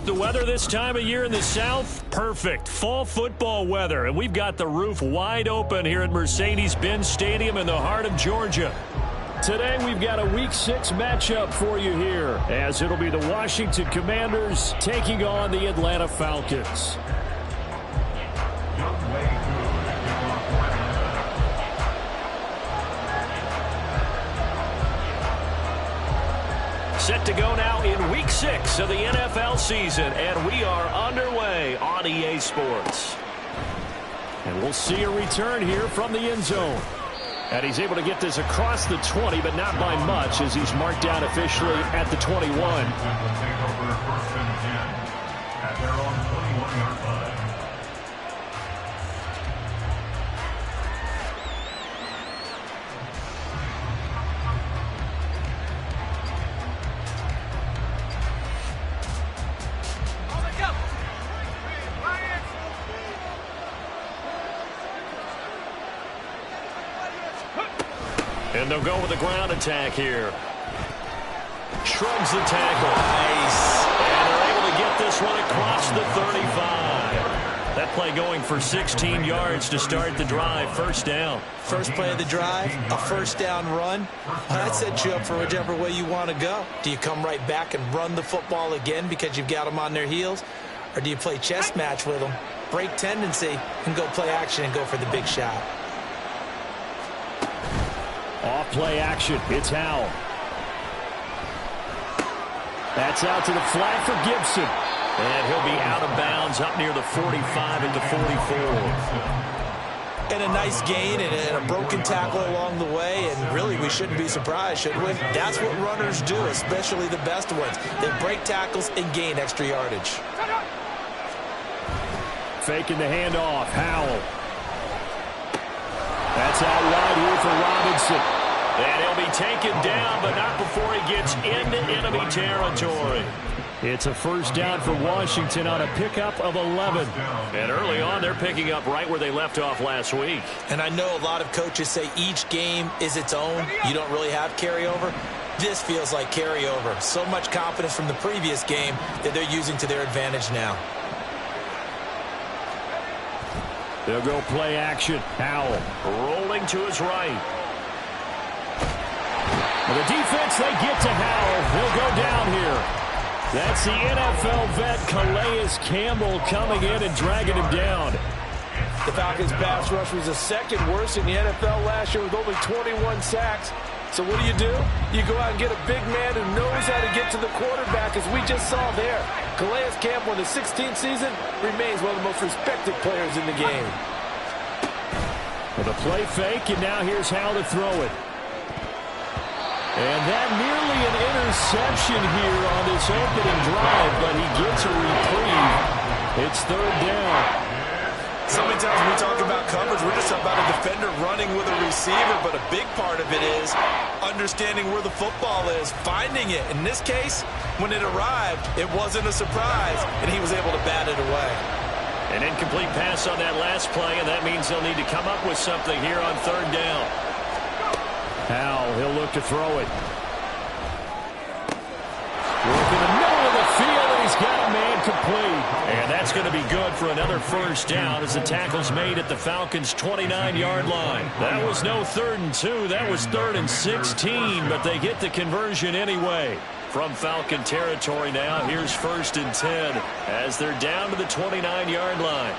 The weather this time of year in the South, perfect. Fall football weather, and we've got the roof wide open here at Mercedes-Benz Stadium in the heart of Georgia. Today we've got a Week 6 matchup for you here, as it'll be the Washington Commanders taking on the Atlanta Falcons. Set to go now in Week 6 of the NFL season, and we are underway on EA Sports. And we'll see a return here from the end zone. And he's able to get this across the 20, but not by much, as he's marked down officially at the 21. At their own 21-yard line. And they'll go with a ground attack here. Shrugs the tackle. Nice. And they're able to get this one across the 35. That play going for 16 yards to start the drive. First down. First play of the drive, a first down run. That sets you up for whichever way you want to go. Do you come right back and run the football again because you've got them on their heels? Or do you play chess match with them, break tendency, and go play action and go for the big shot? Off play action. It's Howell. That's out to the flat for Gibson. And he'll be out of bounds up near the 45 at the 44. And a nice gain and a broken tackle along the way. And really, we shouldn't be surprised, should we? That's what runners do, especially the best ones. They break tackles and gain extra yardage. Faking the handoff. Howell. That's out wide here for Robinson. And he'll be taken down, but not before he gets into enemy territory. It's a first down for Washington on a pickup of 11. And early on, they're picking up right where they left off last week. And I know a lot of coaches say each game is its own. You don't really have carryover. This feels like carryover. So much confidence from the previous game that they're using to their advantage now. They'll go play action. Howell rolling to his right. Well, the defense, they get to Howell. He'll go down here. That's the NFL vet Calais Campbell coming in and dragging him down. The Falcons' pass rush was the second worst in the NFL last year with only 21 sacks. So what do? You go out and get a big man who knows how to get to the quarterback, as we just saw there. Calais Campbell in the 16th season remains one of the most respected players in the game. With a play fake, and now here's Howell to throw it. And that nearly an interception here on this opening drive, but he gets a reprieve. It's third down. So many times when we talk about coverage, we're just about a defender running with a receiver, but a big part of it is understanding where the football is, finding it. In this case, when it arrived, it wasn't a surprise, and he was able to bat it away. An incomplete pass on that last play, and that means they'll need to come up with something here on third down. Howell, he'll look to throw it. Work in the middle of the field, and he's got a man complete. And that's going to be good for another first down as the tackle's made at the Falcons' 29-yard line. That was no 3rd and 2. That was 3rd and 16, but they get the conversion anyway. From Falcon territory now, here's 1st and 10 as they're down to the 29-yard line.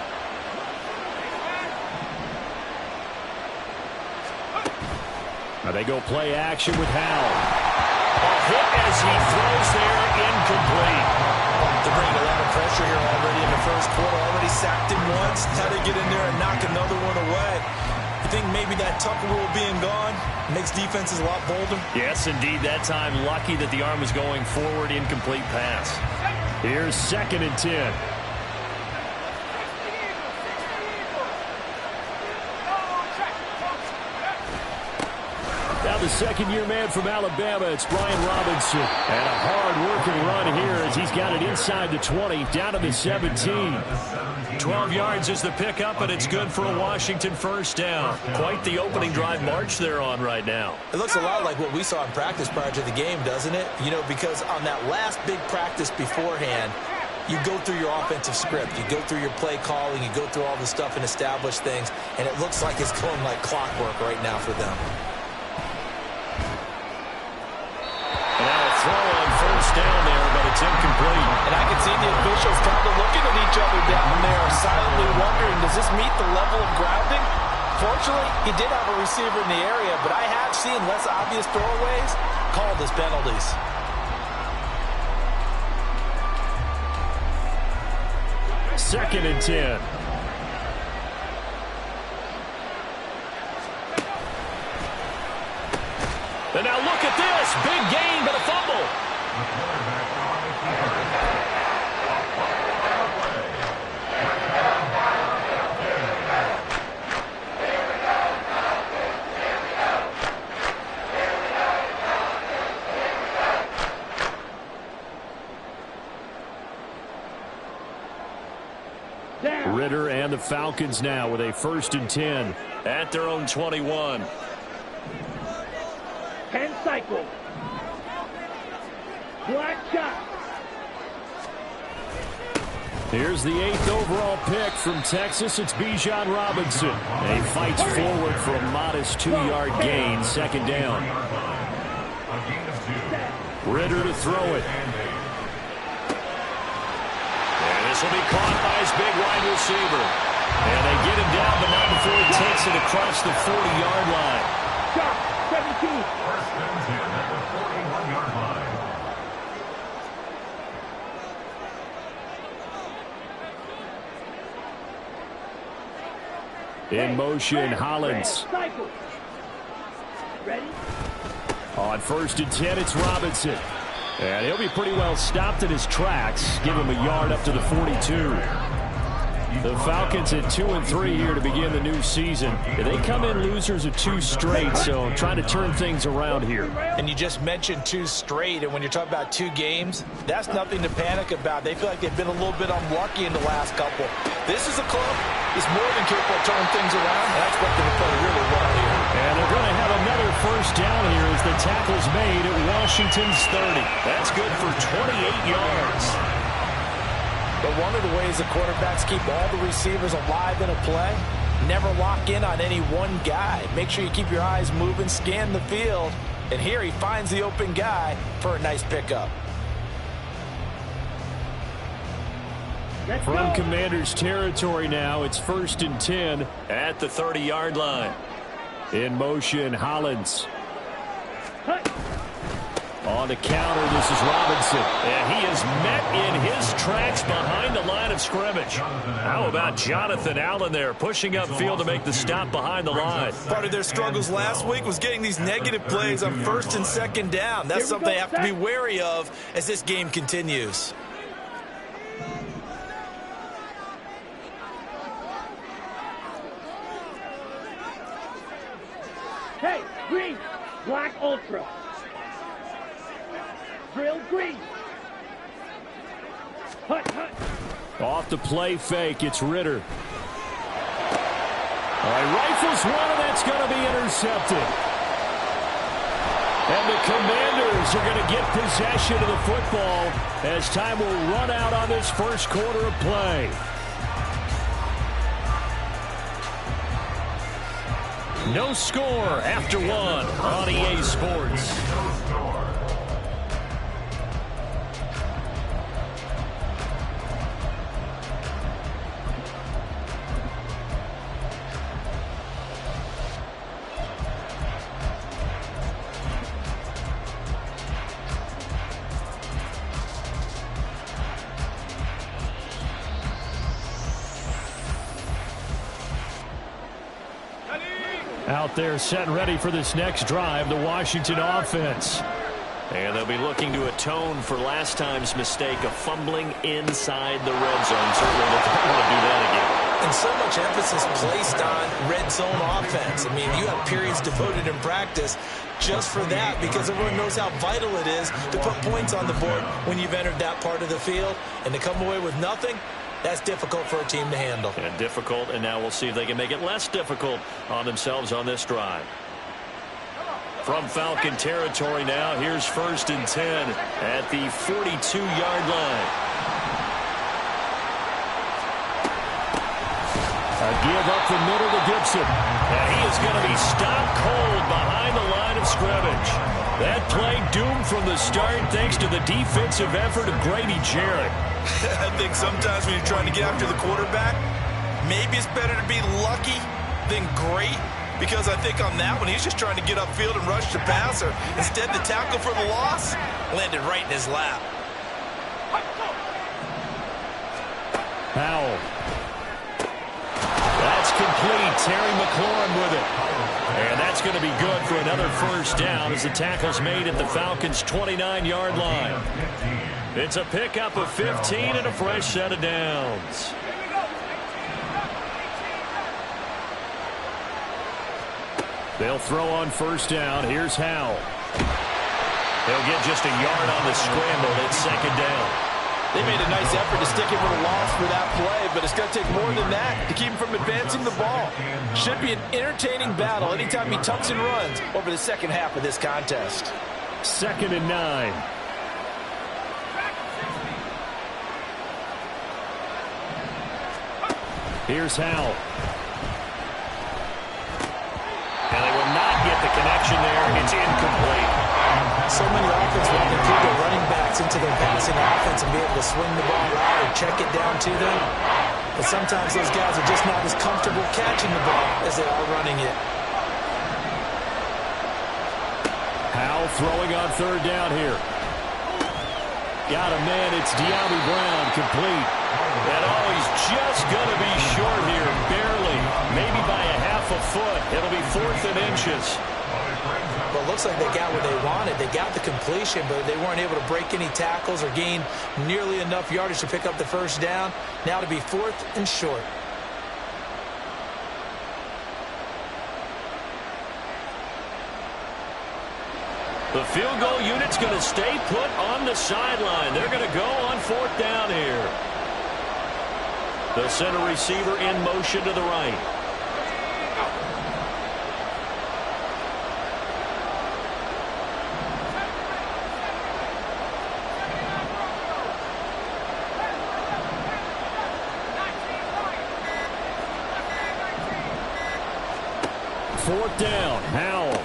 Now they go play action with Howell. A hit as he throws there, incomplete. They're bringing a lot of pressure here already in the first quarter. Already sacked him once. Had to get in there and knock another one away. You think maybe that Tucker rule being gone makes defenses a lot bolder? Yes, indeed. That time, lucky that the arm was going forward. Incomplete pass. Here's 2nd and 10. Now the second-year man from Alabama, it's Brian Robinson. And a hard-working run here as he's got it inside the 20, down to the 17. 12 yards is the pickup, and it's good for a Washington first down. Quite the opening drive march they're on right now. It looks a lot like what we saw in practice prior to the game, doesn't it? You know, because on that last big practice beforehand, You go through your offensive script. You go through your play calling. You go through all the stuff and establish things, and it looks like it's going like clockwork right now for them. And now a throw on first down there, but it's incomplete. And I can see the officials kind of looking at each other down there, silently wondering, does this meet the level of grounding? Fortunately, he did have a receiver in the area, but I have seen less obvious throwaways called as penalties. Second and 10. And now look at this. Big gain, but a fumble. Ritter and the Falcons now with a 1st and 10 at their own 21. 10 cycles. Black shot. Here's the 8th overall pick from Texas. It's Bijan Robinson. He fights forward for a modest 2-yard gain. 2nd down. Ritter to throw it. This will be caught by his big wide receiver. And they get him down, but not before he takes it across the 40-yard line. Shot, 17. First and 10 at the 41-yard line. In motion, Hollins. Ready? On 1st and 10, it's Robinson. And he'll be pretty well stopped in his tracks. Give him a yard up to the 42. The Falcons at 2-3 here to begin the new season. They come in losers of 2 straight, so trying to turn things around here. And you just mentioned 2 straight, and when you're talking about 2 games, that's nothing to panic about. They feel like they've been a little bit unlucky in the last couple. This is a club that's more than capable of turning things around, and I expect them to play really well here. And they're going to have another 1st down here as the tackle's made at Washington's 30. That's good for 28 yards. But one of the ways the quarterbacks keep all the receivers alive in a play, never lock in on any one guy. Make sure you keep your eyes moving, scan the field. And here he finds the open guy for a nice pickup. From Commander's territory now, it's 1st and 10 at the 30-yard line. In motion, Hollins. On the counter, this is Robinson. And he is met in his tracks behind the line of scrimmage. How about Jonathan Allen there, pushing upfield to make the stop behind the line? Part of their struggles last week was getting these negative plays on 1st and 2nd down. That's something they have to be wary of as this game continues. Hey, green. Black ultra. Drill green. Hut, hut. Off the play fake, it's Ritter. All right, rifles one, and that's going to be intercepted. And the Commanders are going to get possession of the football as time will run out on this 1st quarter of play. No score after 1 on EA Sports. Out there set and ready for this next drive, the Washington offense. And they'll be looking to atone for last time's mistake of fumbling inside the red zone. Certainly they don't want to do that again. And so much emphasis placed on red zone offense. I mean, you have periods devoted in practice just for that because everyone knows how vital it is to put points on the board when you've entered that part of the field. And to come away with nothing, that's difficult for a team to handle. And difficult, and now we'll see if they can make it less difficult on themselves on this drive. From Falcon territory now, here's 1st and 10 at the 42-yard line. A give up the middle to Gibson. And he is going to be stopped cold behind the line of scrimmage. That play doomed from the start thanks to the defensive effort of Grady Jarrett. I think sometimes when you're trying to get after the quarterback, maybe it's better to be lucky than great. Because I think on that one, he's just trying to get upfield and rush the passer. Instead, the tackle for the loss landed right in his lap. Powell. That's complete. Terry McLaurin with it. And that's going to be good for another first down as the tackle's made at the Falcons' 29-yard line. It's a pickup of 15 and a fresh set of downs. They'll throw on first down. Here's Howell. He'll get just a yard on the scramble. It's second down. They made a nice effort to stick him with a loss for that play, but it's going to take more than that to keep him from advancing the ball. Should be an entertaining battle anytime he tucks and runs over the second half of this contest. 2nd and 9. Here's Howell. And they will not get the connection there. It's incomplete. So many offenses want to keep their running backs into their passing offense and be able to swing the ball out or check it down to them. But sometimes those guys are just not as comfortable catching the ball as they are running it. Howell throwing on third down here. Got a man. It's De'Ami Brown, complete. And he's just going to be short here, barely. Maybe by a half a foot. It'll be 4th and inches. Well, it looks like they got what they wanted. They got the completion, but they weren't able to break any tackles or gain nearly enough yardage to pick up the first down. Now to be 4th and short. The field goal unit's going to stay put on the sideline. They're going to go on 4th down here. The center receiver in motion to the right. Fourth down, Howell.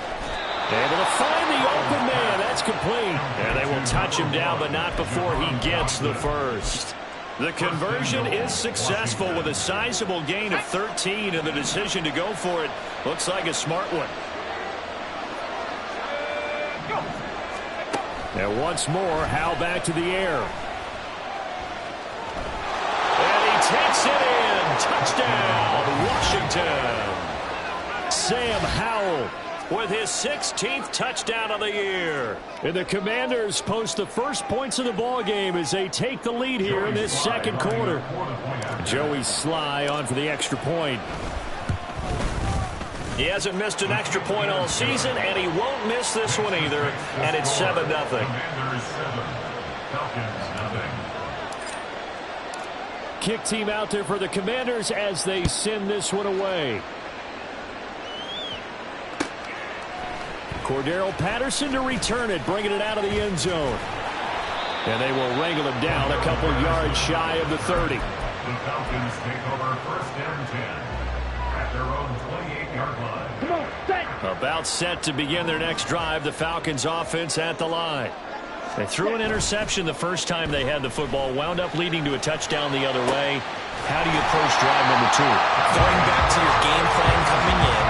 Able to find the open man. That's complete. And they will touch him down, but not before he gets the first. The conversion is successful with a sizable gain of 13, and the decision to go for it looks like a smart one. And once more, Howell back to the air. And he takes it in. Touchdown, Washington. Sam Howell with his 16th touchdown of the year. And the Commanders post the first points of the ball game as they take the lead here in this second quarter. Joey Sly on for the extra point. He hasn't missed an extra point all season, and he won't miss this one either. And it's 7-0. Kick team out there for the Commanders as they send this one away. Cordero Patterson to return it, bringing it out of the end zone. And they will wrangle him down a couple yards shy of the 30. The Falcons take over 1st and 10 at their own 28-yard line. Come on, set. About set to begin their next drive, the Falcons offense at the line. They threw an interception the first time they had the football, wound up leading to a touchdown the other way. How do you approach drive number 2? Going back to your game plan coming in,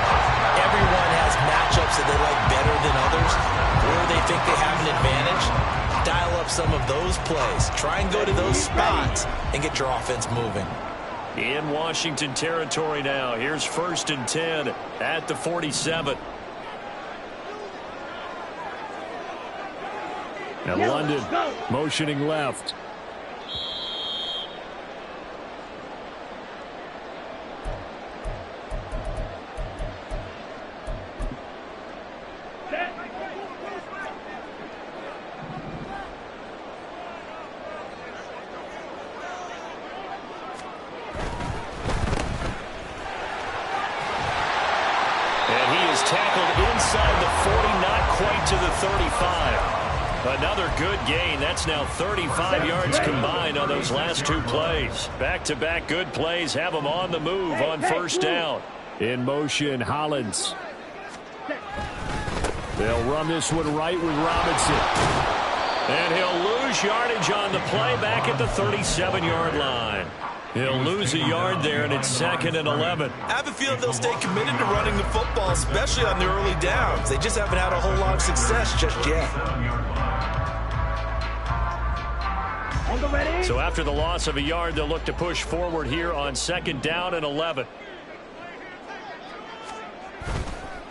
everyone has matchups that they like better than others, where they think they have an advantage. Dial up some of those plays. Try and go to those spots and get your offense moving. In Washington territory now. Here's 1st and 10 at the 47. And London motioning left. Tackled inside the 40, not quite to the 35. Another good gain. That's now 35 yards combined on those last two plays. Back-to-back good plays have them on the move on first down. In motion, Hollins. They'll run this one right with Robinson. And he'll lose yardage on the play back at the 37-yard line. He'll lose a yard there, and it's 2nd and 11. I have a feeling they'll stay committed to running the football, especially on the early downs. They just haven't had a whole lot of success just yet. So after the loss of a yard, they'll look to push forward here on 2nd down and 11.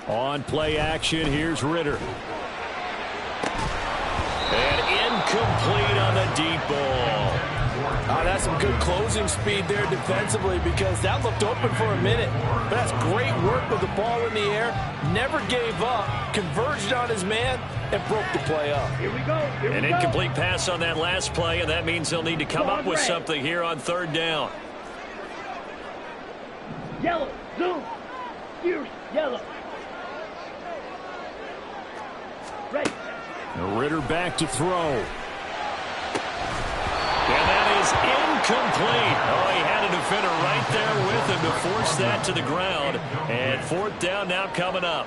On play action, here's Ritter. And incomplete on the deep ball. Oh, that's some good closing speed there defensively, because that looked open for a minute. But that's great work with the ball in the air. Never gave up, converged on his man, and broke the play up. Here we go. An incomplete pass on that last play, and that means they'll need to come up with something here on 3rd down. Yellow, zoom, fierce, yellow. Right. Ritter back to throw. And that is incomplete. Oh, he had a defender right there with him to force that to the ground. And 4th down now coming up.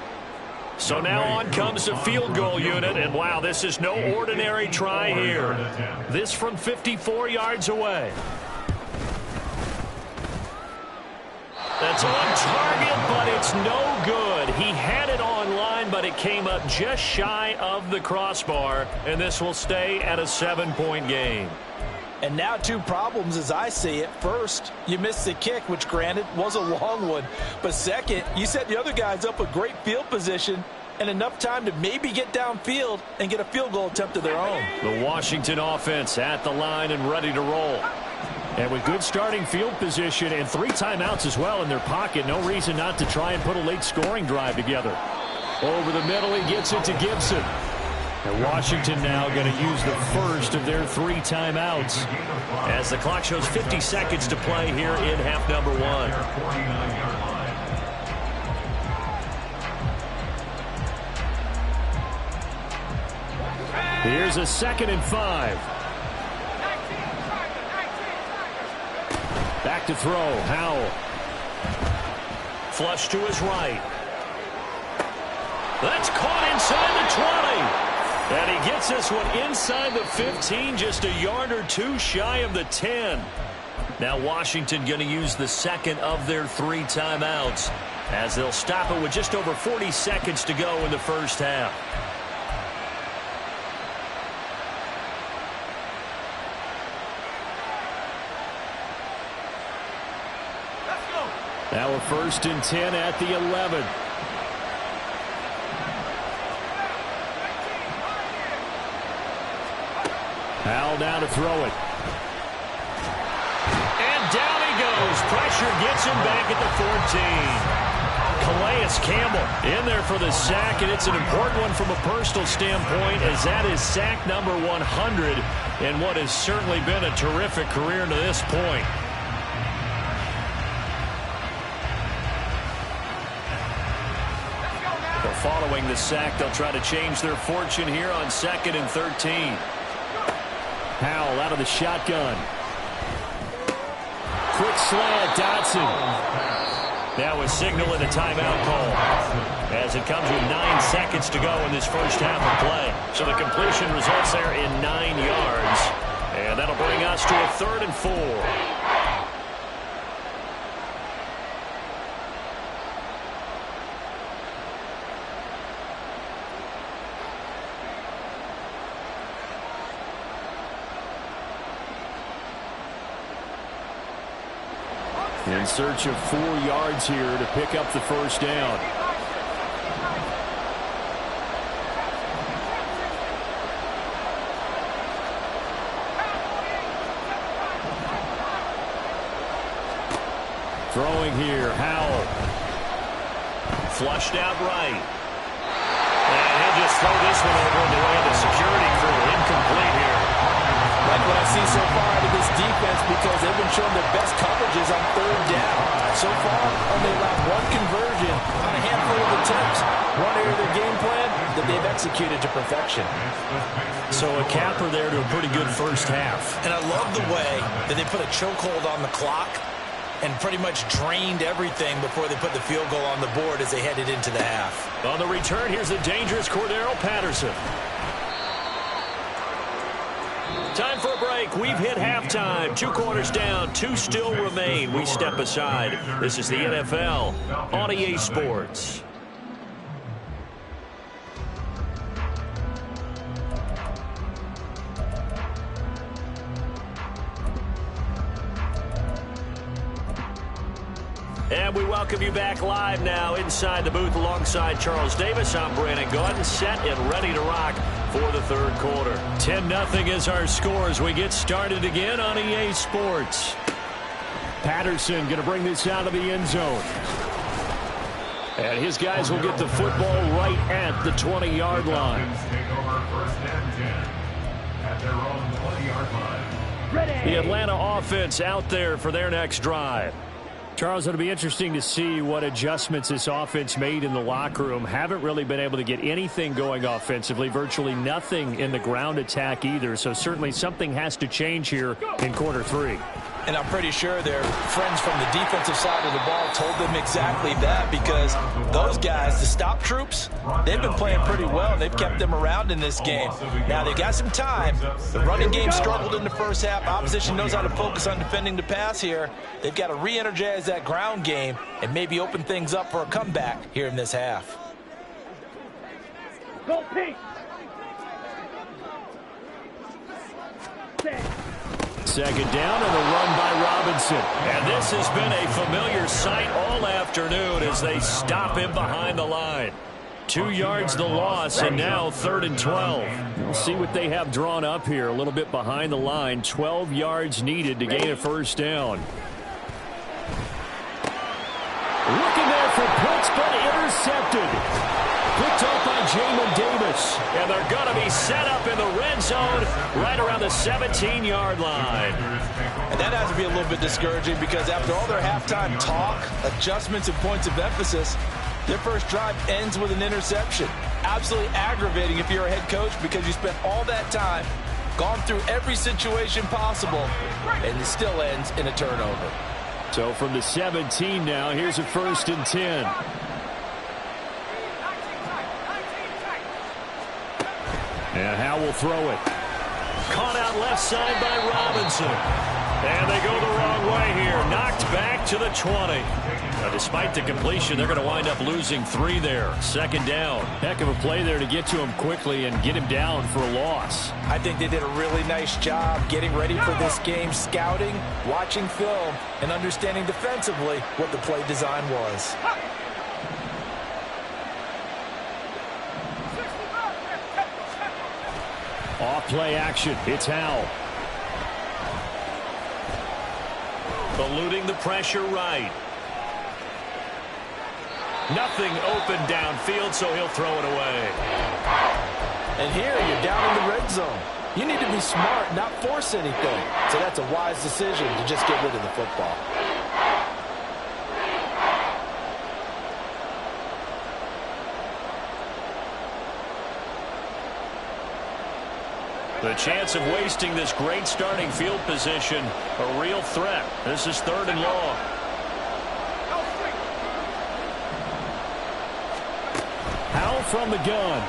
So now on comes the field goal unit. And, wow, this is no ordinary try here. This from 54 yards away. That's on target, but it's no good. He had it on line, but it came up just shy of the crossbar. And this will stay at a 7-point game. And now 2 problems as I see it. First, you missed the kick, which granted was a long one. But second, you set the other guys up with great field position and enough time to maybe get downfield and get a field goal attempt of their own. The Washington offense at the line and ready to roll. And with good starting field position and 3 timeouts as well in their pocket, no reason not to try and put a late scoring drive together. Over the middle, he gets it to Gibson. And Washington now going to use the first of their 3 timeouts as the clock shows 50 seconds to play here in half number 1. Here's a 2nd and 5. Back to throw, Howell. Flush to his right. That's caught inside the 20. And he gets this one inside the 15, just a yard or 2 shy of the 10. Now Washington going to use the 2nd of their 3 timeouts as they'll stop it with just over 40 seconds to go in the first half. Now a 1st and 10 at the 11. Howell down to throw it. And down he goes. Pressure gets him back at the 14. Calais Campbell in there for the sack, and it's an important one from a personal standpoint, as that is sack number 100 in what has certainly been a terrific career to this point. Following the sack, they'll try to change their fortune here on 2nd and 13. Howell out of the shotgun. Quick slant, Dotson. That was signaling a timeout call as it comes with 9 seconds to go in this first half of play. So the completion results there in 9 yards. And that'll bring us to a 3rd and 4. In search of 4 yards here to pick up the first down. Throwing here, Howell. Flushed out right. And he'll just throw this one over in the way of the security crew. Incomplete here. Like what I see so far out of this defense, because they've been showing their best coverages on 3rd down. So far, only allowed 1 conversion on a handful of attempts. One area of their game plan, that they've executed to perfection. So a capper there to a pretty good first half. And I love the way that they put a chokehold on the clock and pretty much drained everything before they put the field goal on the board as they headed into the half. On the return, here's the dangerous Cordero Patterson. Time for a break. We've hit halftime. 2 quarters down. 2 still remain. We step aside. This is the NFL on EA Sports. And we welcome you back live now inside the booth alongside Charles Davis. I'm Brandon Gaudin, set and ready to rock for the third quarter. 10-0 is our score as we get started again on EA Sports. Patterson going to bring this out of the end zone. And his guys will get the football right at the 20-yard line. Take over first and 10 at their own 20-yard line. Ready. The Atlanta offense out there for their next drive. Charles, it'll be interesting to see what adjustments this offense made in the locker room. Haven't really been able to get anything going offensively, virtually nothing in the ground attack either. So certainly something has to change here in quarter 3. And I'm pretty sure their friends from the defensive side of the ball told them exactly that, because those guys, the stop troops, they've been playing pretty well. They've kept them around in this game. Now, they've got some time. The running game struggled in the first half. Opposition knows how to focus on defending the pass here. They've got to re-energize that ground game and maybe open things up for a comeback here in this half. Go Pete. Set. Second down and a run by Robinson. And this has been a familiar sight all afternoon as they stop him behind the line. 2 yards the loss, and now 3rd and 12. We'll see what they have drawn up here. A little bit behind the line. 12 yards needed to gain a first down. Looking there for Pitts, but intercepted. Picked up by Jamin Davis. And they're going to be set up in the red zone right around the 17-yard line. And that has to be a little bit discouraging, because after all their halftime talk, adjustments, and points of emphasis, their first drive ends with an interception. Absolutely aggravating if you're a head coach, because you spent all that time, gone through every situation possible, and it still ends in a turnover. So from the 17 now, here's a 1st and 10. And Howe will throw it. Caught out left side by Robinson. And they go the wrong way here. Knocked back to the 20. Now, despite the completion, they're going to wind up losing 3 there. 2nd down. Heck of a play there to get to him quickly and get him down for a loss. I think they did a really nice job getting ready for this game, scouting, watching film, and understanding defensively what the play design was. Off play action. It's Howe. Eluding the pressure right. Nothing open downfield, so he'll throw it away. And here you're down in the red zone. You need to be smart, not force anything. So that's a wise decision to just get rid of the football. The chance of wasting this great starting field position, a real threat. This is 3rd and long. Howe from the gun.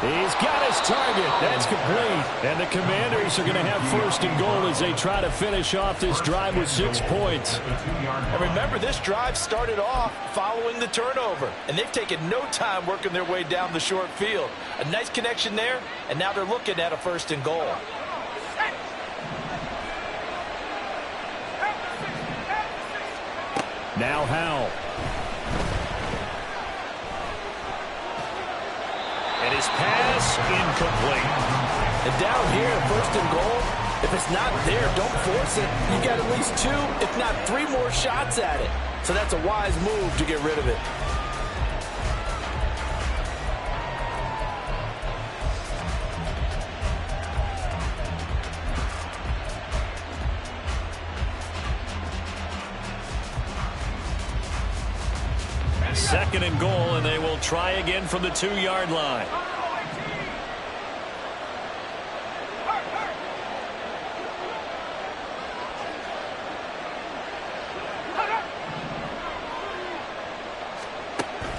He's got his target. That's complete. And the Commanders are going to have 1st and goal as they try to finish off this drive with 6 points. And remember, this drive started off following the turnover, and they've taken no time working their way down the short field. A nice connection there, and now they're looking at a 1st and goal. Now Howe. And his pass incomplete. And down here, 1st and goal, if it's not there, don't force it. You got at least 2, if not 3 more shots at it. So that's a wise move to get rid of it. 2nd and goal, and they will try again from the 2-yard line.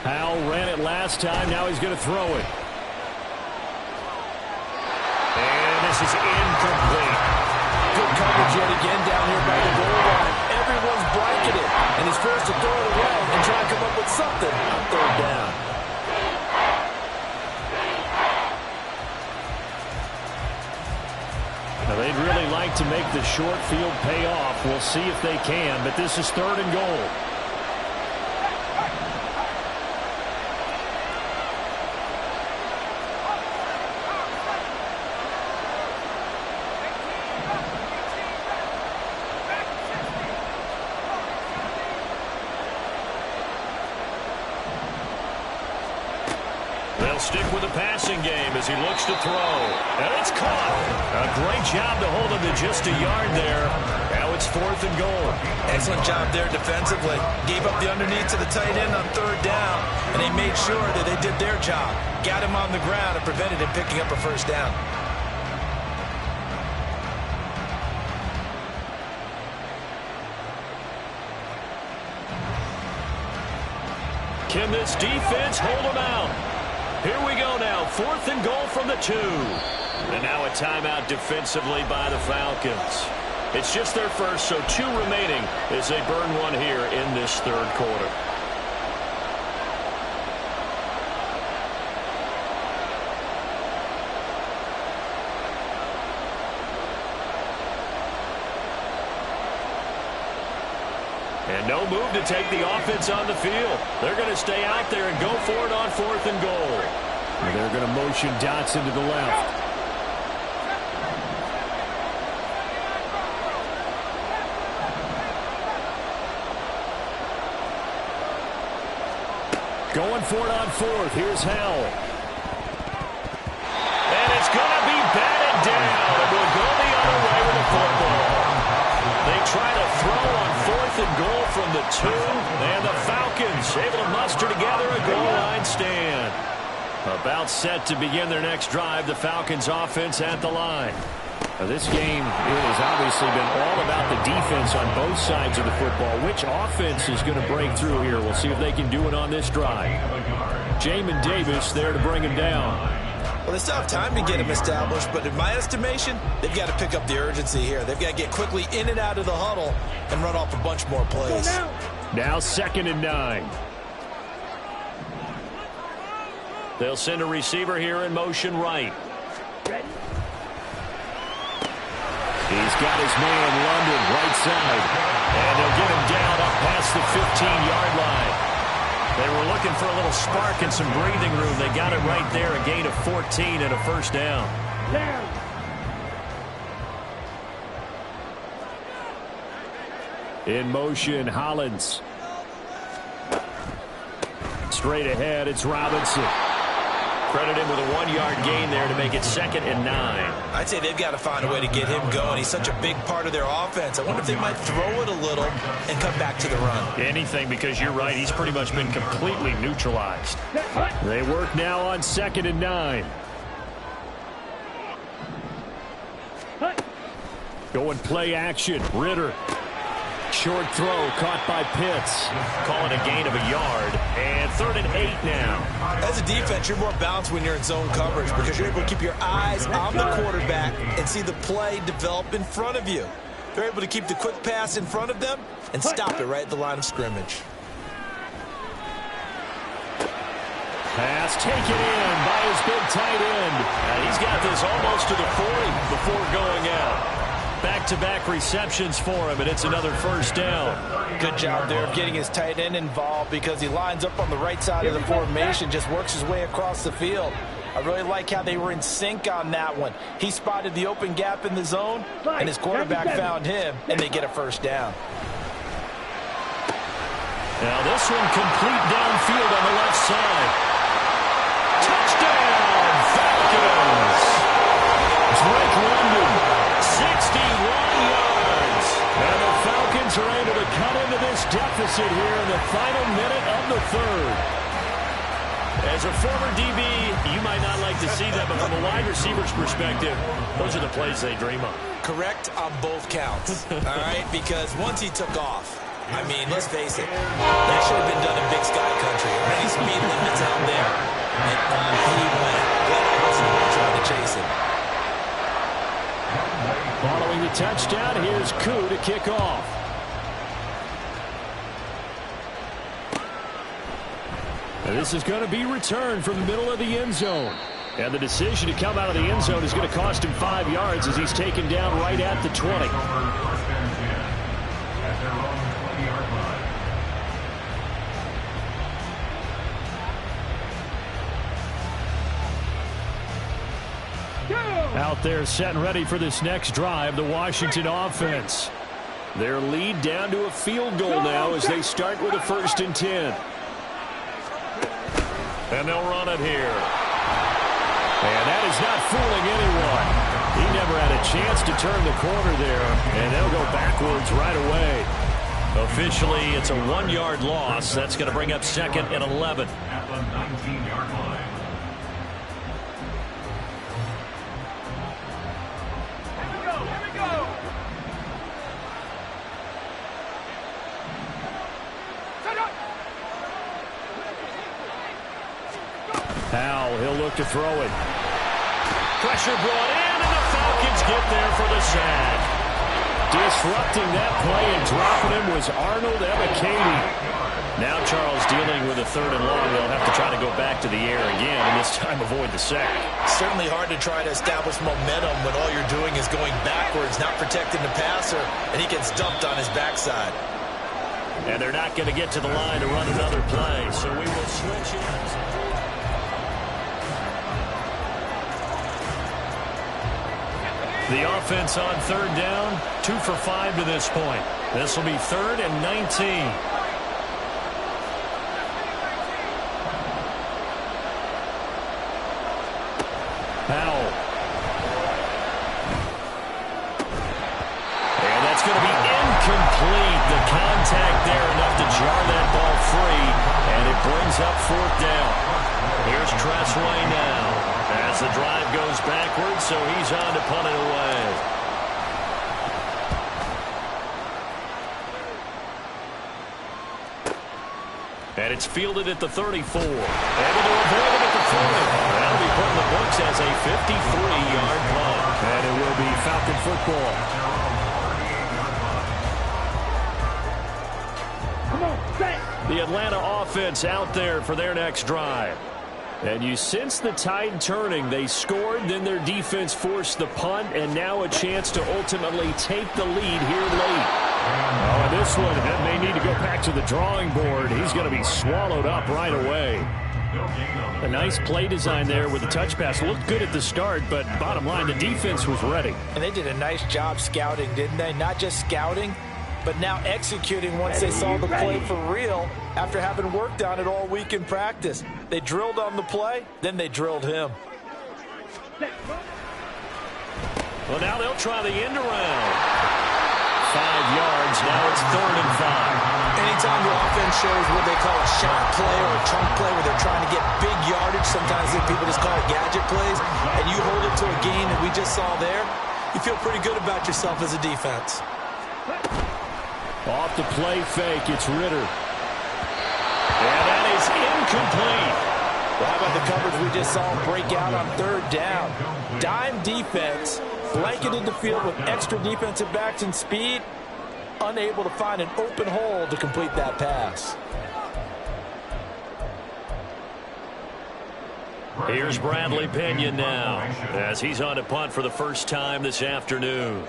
Howell ran it last time. Now he's going to throw it. And this is incomplete. Good coverage yet again down here by the goal line. Everyone's blanketed, and he's forced to throw it away and try to come up with something on 3rd down. Now, they'd really like to make the short field pay off. We'll see if they can, but this is 3rd and goal. Stick with the passing game as he looks to throw. And it's caught. A great job to hold him to just a yard there. Now it's 4th and goal. Excellent job there defensively. Gave up the underneath to the tight end on 3rd down, and they made sure that they did their job. Got him on the ground and prevented him picking up a 1st down. Can this defense hold him out? Here we go now, 4th and goal from the 2. And now a timeout defensively by the Falcons. It's just their first, so 2 remaining as they burn one here in this 3rd quarter. And no move to take the offense on the field. They're going to stay out there and go for it on 4th and goal. And they're going to motion Dotson to the left. Going for it on 4th. Here's Howell. And it's going to be batted down. It will go the other way with the football. They try to throw on 4th and goal from the 2, and the Falcons able to muster together a goal line stand. About set to begin their next drive, the Falcons offense at the line. Now, this game has obviously been all about the defense on both sides of the football. Which offense is going to break through here? We'll see if they can do it on this drive. Jamin Davis there to bring him down. Well, they still have time to get him established, but in my estimation, they've got to pick up the urgency here. They've got to get quickly in and out of the huddle and run off a bunch more plays. Now 2nd and 9. They'll send a receiver here in motion right. He's got his man London right side. And they'll get him down up past the 15-yard line. They were looking for a little spark and some breathing room. They got it right there, a gain of 14 and a 1st down. In motion, Hollins. Straight ahead, it's Robinson. Credit him with a 1-yard gain there to make it 2nd and 9. I'd say they've got to find a way to get him going. He's such a big part of their offense. I wonder if they might throw it a little and come back to the run. Anything, because you're right. He's pretty much been completely neutralized. They work now on 2nd and 9. Going play action. Ritter. Short throw caught by Pitts. Call it a gain of a yard. And 3rd and 8 now. As a defense, you're more balanced when you're in zone coverage because you're able to keep your eyes on the quarterback and see the play develop in front of you. They're able to keep the quick pass in front of them and stop it right at the line of scrimmage. Pass taken in by his big tight end. And he's got this almost to the 40 before going out. Back-to-back receptions for him, and it's another 1st down. Good job there of getting his tight end involved because he lines up on the right side of the formation, just works his way across the field. I really like how they were in sync on that one. He spotted the open gap in the zone, and his quarterback found him, and they get a 1st down. Now this one complete downfield on the left side. Touchdown, Falcons! Drake London, 61 yards. And the Falcons are able to cut him into this deficit here in the final minute of the third. As a former DB, you might not like to see that, but from a wide receiver's perspective, those are the plays they dream of. Correct on both counts, all right? Because once he took off, I mean, let's face it, that should have been done in Big Sky Country. Any speed limits out there. And he went. Glad I wasn't trying to chase him. Following the touchdown, here's Koo to kick off. And this is going to be returned from the middle of the end zone. And the decision to come out of the end zone is going to cost him 5 yards as he's taken down right at the 20. Out there set and ready for this next drive, the Washington offense. Their lead down to a field goal now as they start with a 1st and 10. And they'll run it here. And that is not fooling anyone. He never had a chance to turn the corner there, and they'll go backwards right away. Officially, it's a 1-yard loss. That's going to bring up 2nd and 11. At the 19-yard line. Powell, he'll look to throw it. Pressure brought in, and the Falcons get there for the sack. Disrupting that play and dropping him was Arnold Ebiketie. Now Charles dealing with a 3rd and long. They'll have to try to go back to the air again, and this time avoid the sack. Certainly hard to try to establish momentum when all you're doing is going backwards, not protecting the passer, and he gets dumped on his backside. And they're not going to get to the line to run another play, so we will switch it. The offense on 3rd down, 2 for 5 to this point. This will be 3rd and 19. Powell. And that's going to be incomplete. The contact there enough to jar that ball free, and it brings up 4th down. Here's Tressway now. As the drive goes backwards, so he's on to punt it away. And it's fielded at the 34. Able to avoid it at the 40. That'll be put in the books as a 53-yard punt. And it will be Falcon football. Come on, set. The Atlanta offense out there for their next drive. And you sense the tide turning. They scored, then their defense forced the punt, and now a chance to ultimately take the lead here late. Oh, and this one may need to go back to the drawing board. He's going to be swallowed up right away. A nice play design there with the touch pass. Looked good at the start, but bottom line, the defense was ready. And they did a nice job scouting, didn't they? Not just scouting, but now executing once they saw the play for real after having worked on it all week in practice. They drilled on the play, then they drilled him. Well, now they'll try the end around. 5 yards, now it's 3rd and 5. Anytime the offense shows what they call a shot play or a chunk play where they're trying to get big yardage, sometimes people just call it gadget plays, and you hold it to a gain that we just saw there, you feel pretty good about yourself as a defense. Off the play fake, it's Ritter. And that is incomplete. Well, how about the coverage we just saw him break out on 3rd down? Dime defense, blanketed the field with extra defensive backs and speed, unable to find an open hole to complete that pass. Here's Bradley Pinion now, as he's on to punt for the first time this afternoon.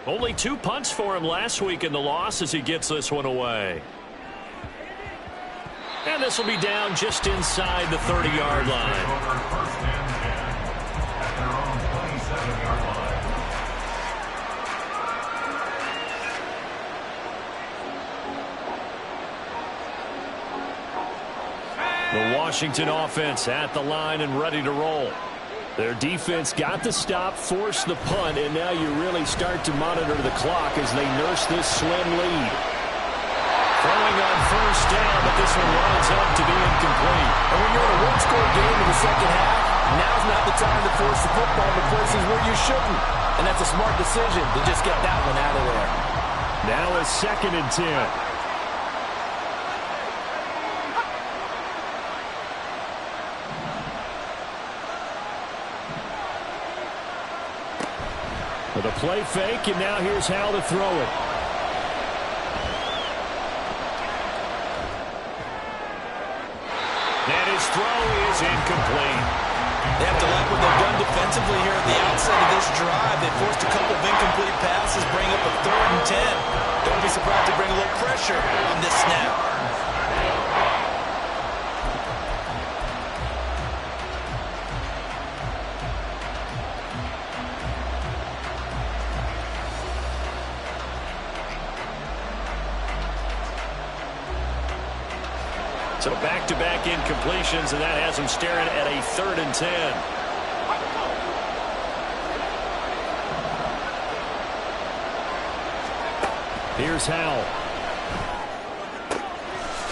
Only 2 punts for him last week in the loss as he gets this one away. And this will be down just inside the 30-yard line. The Washington offense at the line and ready to roll. Their defense got the stop, forced the punt, and now you really start to monitor the clock as they nurse this slim lead. Throwing on first down, but this one winds up to be incomplete. And when you're in a one-score game in the second half, now's not the time to force the football to places where you shouldn't. And that's a smart decision to just get that one out of there. Now a 2nd and 10. With a play fake, and now here's how to throw it. And his throw is incomplete. They have to like what they've done defensively here at the outset of this drive. They forced a couple of incomplete passes, bring up a 3rd and 10. Don't be surprised to bring a little pressure on this snap. So back-to-back incompletions, and that has him staring at a 3rd and 10. Here's Howell.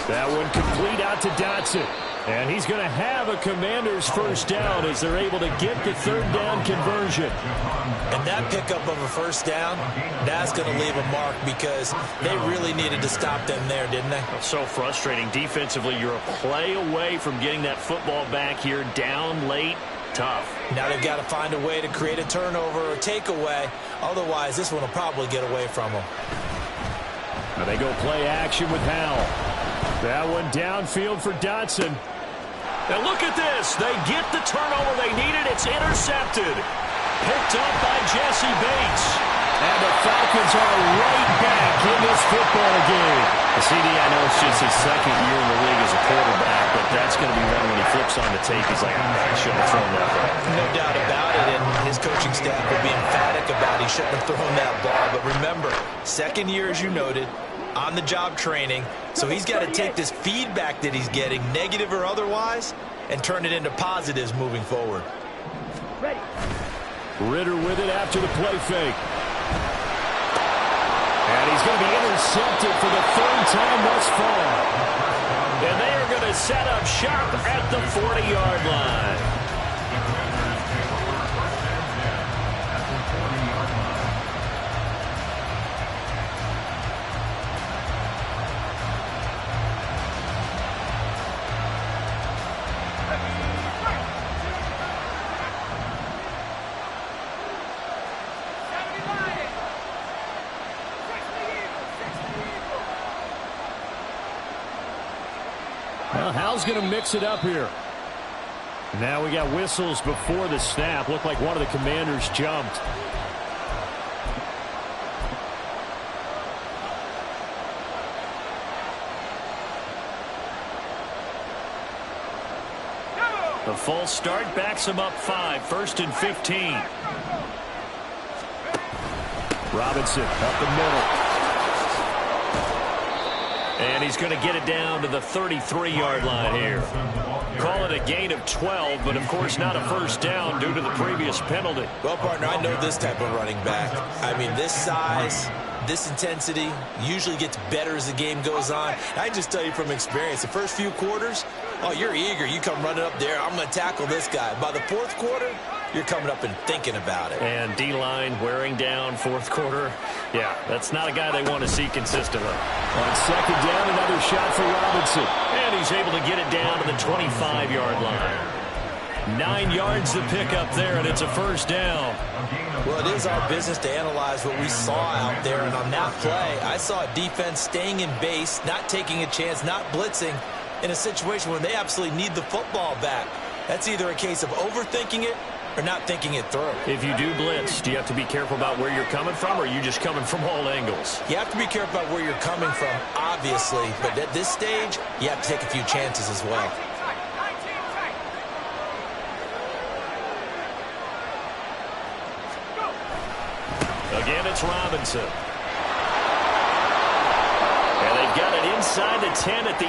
That one complete out to Dotson. And he's going to have a Commander's first down as they're able to get the 3rd down conversion. And that pickup of a first down, that's going to leave a mark because they really needed to stop them there, didn't they? So frustrating. Defensively, you're a play away from getting that football back here down late. Tough. Now they've got to find a way to create a turnover or takeaway. Otherwise, this one will probably get away from them. Now they go play action with Howell. That one downfield for Dotson. And look at this. They get the turnover they needed. It's intercepted. Picked up by Jesse Bates. And the Falcons are right back in this football game. The CD, I know it's just his 2nd year in the league as a quarterback, but that's going to be one when he flips on the tape. He's like, I shouldn't have thrown that ball. No doubt about it, and his coaching staff will be emphatic about he shouldn't have thrown that ball. But remember, 2nd year, as you noted, on-the-job training, so he's got to take this feedback that he's getting, negative or otherwise, and turn it into positives moving forward. Ready. Ritter with it after the play fake. And he's going to be intercepted for the 3rd time thus far. And they are going to set up shop at the 40-yard line. Well, Hal's going to mix it up here. Now we got whistles before the snap. Looked like one of the Commanders jumped. The false start backs him up 5. 1st and 15. Robinson up the middle. And he's going to get it down to the 33-yard line here. Call it a gain of 12, but of course not a first down due to the previous penalty. Well, partner, I know this type of running back. I mean, this size, this intensity usually gets better as the game goes on. I can just tell you from experience, the first few quarters, oh, you're eager. You come running up there, I'm going to tackle this guy. By the 4th quarter, you're coming up and thinking about it. And D-line wearing down 4th quarter. Yeah, that's not a guy they want to see consistently. On 2nd down, another shot for Robinson. And he's able to get it down to the 25-yard line. 9 yards to pick up there, and it's a first down. Well, it is our business to analyze what we saw out there. And on that play, I saw a defense staying in base, not taking a chance, not blitzing in a situation where they absolutely need the football back. That's either a case of overthinking it or not thinking it through. If you do blitz, do you have to be careful about where you're coming from, or are you just coming from all angles? You have to be careful about where you're coming from, obviously, but at this stage, you have to take a few chances as well. Again, it's Robinson. And they've got it inside the 10 at the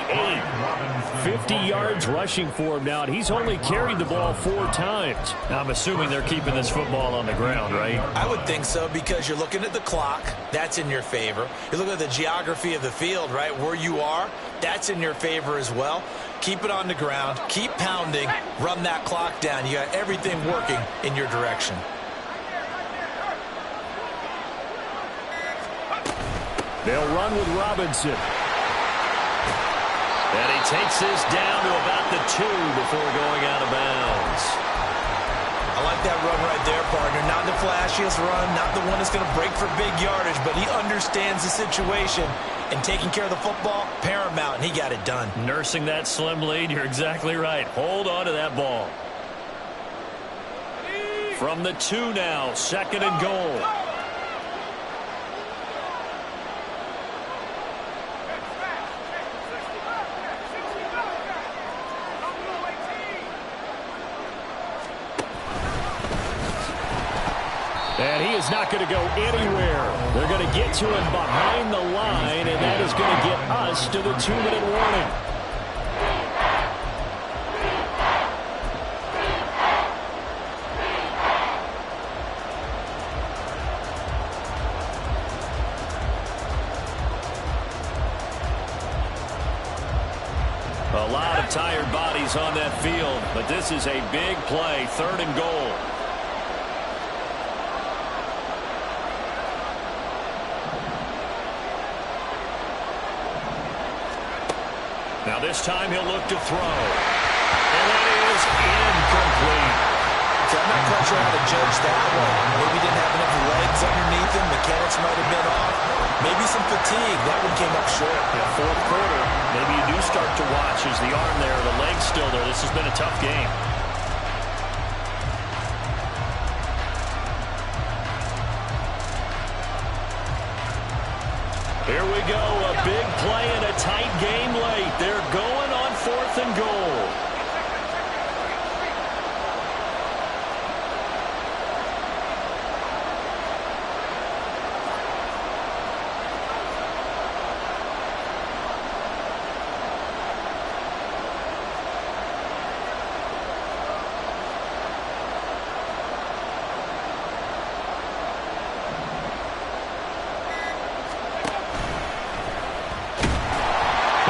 8. 50 yards rushing for him now, and he's only carried the ball 4 times. Now, I'm assuming they're keeping this football on the ground, right? I would think so, because you're looking at the clock. That's in your favor. You're looking at the geography of the field, right? Where you are, that's in your favor as well. Keep it on the ground. Keep pounding. Run that clock down. You got everything working in your direction. They'll run with Robinson. And he takes this down to about the 2 before going out of bounds. I like that run right there, partner. Not the flashiest run, not the one that's going to break for big yardage, but he understands the situation, and taking care of the football, paramount, and he got it done. Nursing that slim lead, you're exactly right. Hold on to that ball. From the 2 now, 2nd and goal. And he is not going to go anywhere. They're going to get to him behind the line, and that is going to get us to the 2-minute warning. A lot of tired bodies on that field, but this is a big play, 3rd and goal. Now this time he'll look to throw. And that is incomplete. So I'm not quite sure how to judge that one. Maybe he didn't have enough legs underneath him. Mechanics might have been off. Maybe some fatigue. That one came up short. Yeah, 4th quarter. Maybe you do start to watch as the arm there, the leg's still there. This has been a tough game. Here we go, a big play and a tight game late. They're going on 4th and goal.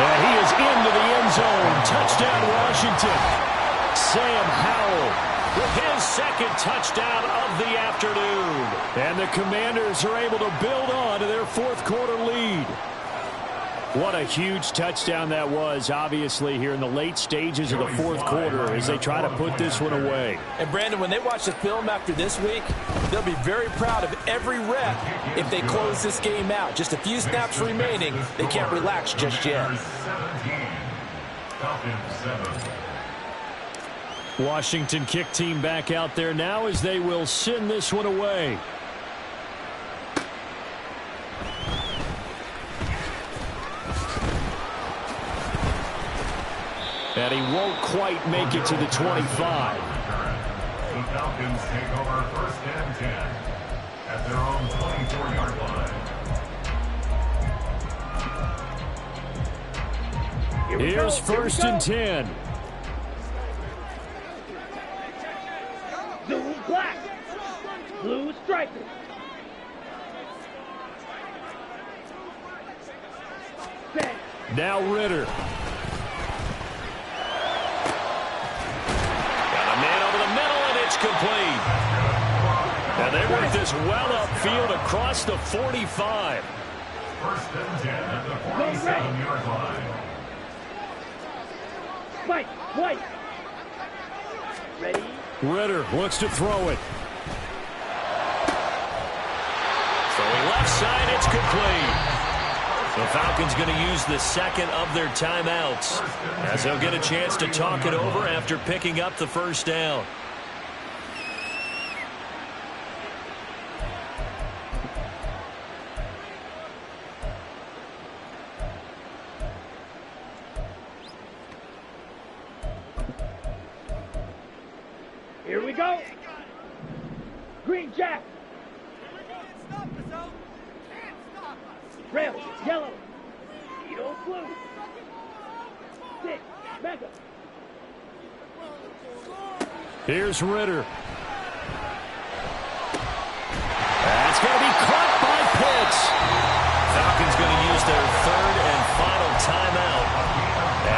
And he is into the end zone. Touchdown, Washington. Sam Howell with his 2nd touchdown of the afternoon. And the Commanders are able to build on to their 4th quarter lead. What a huge touchdown that was, obviously, here in the late stages of the 4th quarter as they try to put this one away. And, Brandon, when they watch the film after this week, they'll be very proud of every rep if they close this game out. Just a few snaps remaining. They can't relax just yet. Washington kick team back out there now as they will send this one away. And he won't quite make it to the 25. The Falcons take over 1st and 10 at their own 24-yard line. Here's 1st and 10. Blue black. Blue striker. Now Ritter. Complete. And they work this well upfield across the 45. 1st and 10 at the 47-yard line. White. Ready? Ritter looks to throw it. Throwing left side, it's complete. The Falcons going to use the 2nd of their timeouts as they'll get a chance to talk it over after picking up the 1st down. Here we go. Green Jack. Red, yellow. Edo Blue. 6, Mega. Here's Ritter. That's going to be caught by Pitts. Falcons going to use their third and final timeout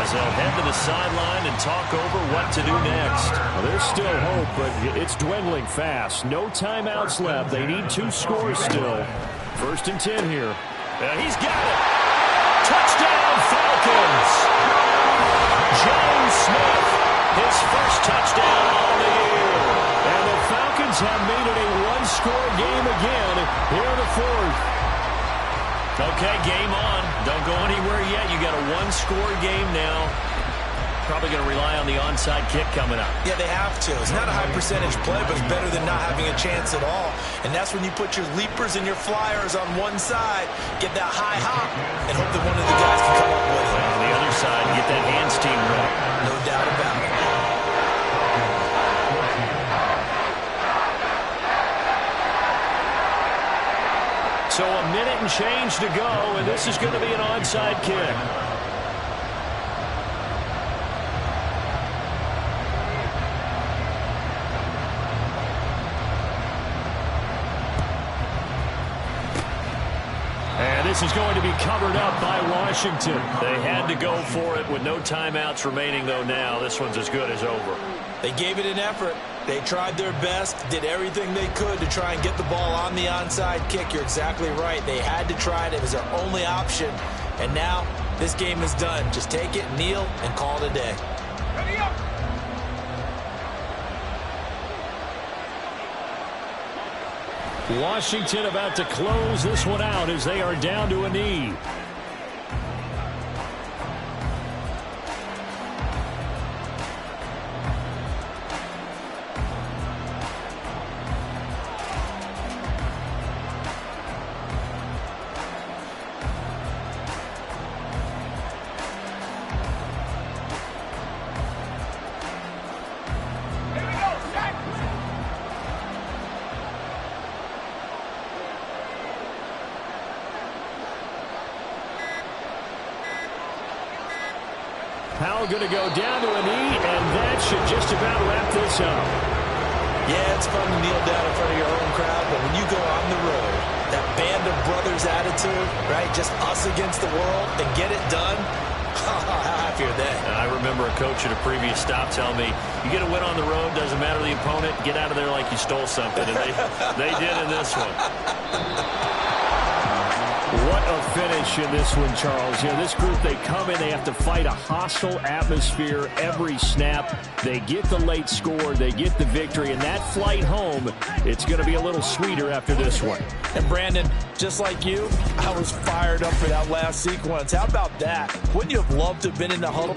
as they'll head to the sideline and talk over what to do next. Well, there's still hope, but it's dwindling fast. No timeouts left. They need 2 scores still. 1st and 10 here. He's got it. Touchdown, Falcons. Jones Smith, his first touchdown on the year. And the Falcons have made it a 1-score game again here in the 4th. Okay, game on. Don't go anywhere yet. You got a 1-score game now. Probably going to rely on the onside kick coming up. Yeah, they have to. It's not a high percentage play, but it's better than not having a chance at all. And that's when you put your leapers and your flyers on one side, get that high hop, and hope that one of the guys can come up with it. And on the other side, get that hands team ready. No doubt about it. So a minute and change to go, and this is going to be an onside kick. And this is going to be covered up by Washington. They had to go for it with no timeouts remaining, though. Now this one's as good as over. They gave it an effort. They tried their best, did everything they could to try and get the ball on the onside kick. You're exactly right. They had to try it. It was their only option. And now this game is done. Just take it, kneel, and call it a day. Ready up. Washington about to close this one out as they are down to a knee. Powell going to go down to a knee, and that should just about wrap this up. Yeah, it's fun to kneel down in front of your own crowd, but when you go on the road, that band of brothers attitude, right, just us against the world, and get it done, how happy are they? I remember a coach at a previous stop telling me, you get a win on the road, doesn't matter the opponent, get out of there like you stole something, and they did in this one. What a finish in this one, Charles. You know, this group, they come in, they have to fight a hostile atmosphere every snap. They get the late score, they get the victory, and that flight home, it's going to be a little sweeter after this one. And Brandon, just like you, I was fired up for that last sequence. How about that? Wouldn't you have loved to have been in the huddle?